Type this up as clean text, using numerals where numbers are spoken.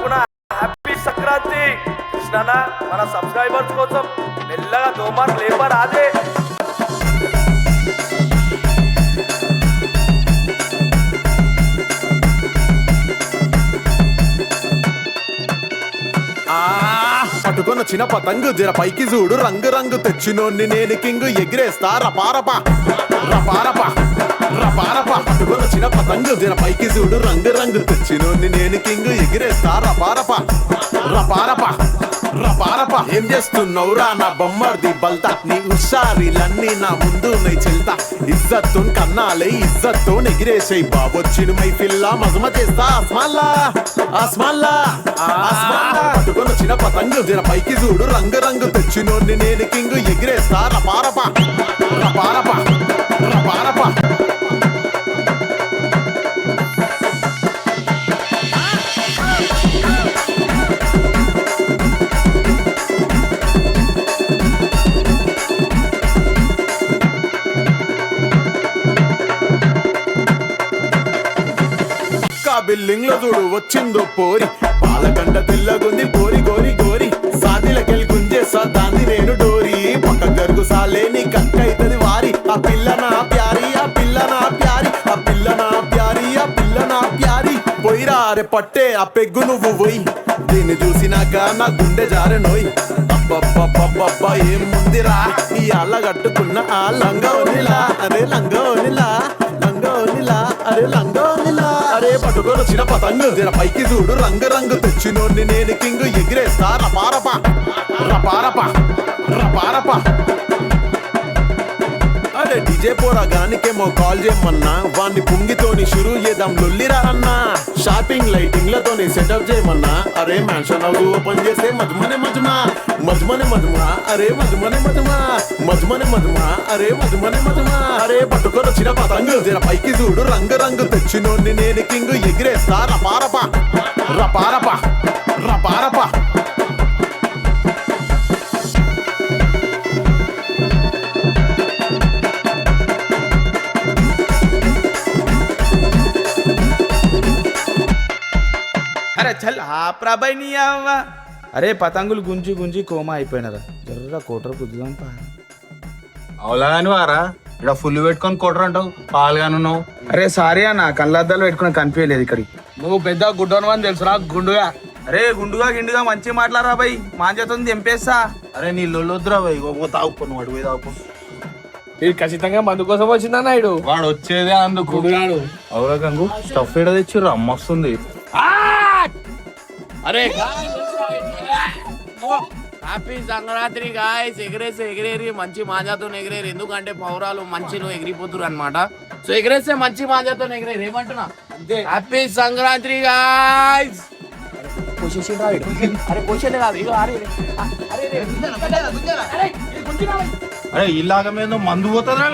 తరపున హ్యాపీ సంక్రాంతి. కృష్ణన్న మన సబ్స్క్రైబర్స్ కోసం మెల్లగా దోమార్ లేబర్ అదే పట్టుకొని వచ్చిన పతంగు జర పైకి చూడు రంగు రంగు తెచ్చినోన్ని నేను కింగు ఎగిరేస్తా రపారపా రపారపా రపారపా. పట్టుకొని వచ్చిన పతంగు జర పైకి చూడు రంగు రంగు తెచ్చినోన్ని నేను కింగు ఎగిరేస్తా రపారపా రపారపా రపారపా. ఏం చేస్తున్నావురా నా బొమ్మర్ది బల్తా, నీ ఉషారీలన్నీ నా ముందు నై చెల్తా. ఇజ్జత్తు కన్నాలే ఇజ్జత్తు ఎగిరేసాయి బాబొచ్చిన మై పిల్ల మజమ చేస్తా ఆస్మాన్లా ఆస్మాన్లా ఆస్మాన్లా. పట్టుకొని వచ్చిన పతంగు జర పైకి చూడు రంగు రంగు తెచ్చినోన్ని నేను కింగు ఎగిరేస్తా రపారపా రపారపా రపారపా. బిల్డింగ్ లో చూడు వచ్చిందో పోరి, పాలగంట తెల్లగుంది పోరి గోరి గోరి. సాదిలకెళ్ళి గుంజేసా దాన్ని నేను డోరి, పక్క గరుగు సాలే నీ కక్కైతది వారి. ఆ పిల్ల నా ప్యారి ఆ పిల్ల నా ప్యారి ఆ పిల్ల నా ప్యారి ఆ పిల్ల నా ప్యారి. పోయిరా అరే పట్టే ఆ పెగ్గు నువ్వు పోయి, దీన్ని చూసినాక నా గుండె జారె నోయ్. అబ్బబ్బబ్బబ్బబ్బా ఏం ముందిరా ఈ అల్ల కట్టుకున్న ఆ లంగా ఓనిలా అరే లంగా ఓనిలా లంగా ఓనిలా అరే లంగా ఓనిలా. అరే పట్టుకొని వచ్చిన పతంగు జర పైకి చూడు రంగు రంగు తెచ్చినోన్ని నేను కింగు ఎగిరేస్తా రపారపా రపారపా రపారపా. అరే డీజే పోరా గానికేమో కాల్ చేయమన్నా, వాణ్ణి పుంగితోని షురూ చేద్దాం లొల్లిరా అన్నా. షాపింగ్ లైటింగ్ లతోని సెటప్ చేయమన్నా, అరే మ్యాన్షన్ హౌస్ ఓపెన్ చేస్తే మజమనే మజమా మజమనే మజమా అరే మజమనే మజమా మజమనే మజమా అరే మజమనే మజమా. అరే పట్టుకొని వచ్చిన పతంగు జర పైకి చూడు రంగు రంగు తెచ్చినోన్ని నేను కింగు ఎగిరేస్తా రపారపా రపారపా రపారపా. అరే చల్ ఆప్రాబాయ్ నీ అవ్వ. అరే పతంగులు గుంజి గుంజి కోమా అయిపోయినారా, జర్ర కోటర్ కుద్దుదాం పా. అవులాగాని వారా ఇక్కడ ఫుల్ పెట్టుకొని కొట్టరు అంటావు పాలుగానున్నావు. అరే సారీ అన్న కళ్ళద్దాలు పెట్టుకుని కనిపించలేదు ఇక్కడికి. నువ్వు పెద్ద గుడ్డను అని తెలుసురా గుండుగా. అరే గుండుగా గిండుగా మంచి మాట్లాడరా బాయ్, మాంజతుంది ఎంపేస్తా. అరే నీ లొల్లొద్దురా బాయ్, తాగుపో వాడు పోయి తాగుపో. ఇది ఖచ్చితంగా మందు కోసం వచ్చిందన్న ఇడు. వాడు వచ్చేదే అందుకు. అవురా గంగు స్టఫ్ ఏడ తెచ్చిర్రు అమ్మొస్తుంది. అరే హ్యాపీ సంక్రాంతి గాయ్స్. ఎగిరేరి మంచి మాంజాతో ఎగిరేరు, ఎందుకంటే పౌరాలు మంచిలో ఎగిరిపోతురు అనమాట. సో ఎగిరేస్తే మంచి మాంజాతో ఎగిరేరు ఏమంటున్నా. Happy Sankranti guys. అరే పొజిషన్ కాదు. అరే ఇలాగ మీద మందు పోతుందా.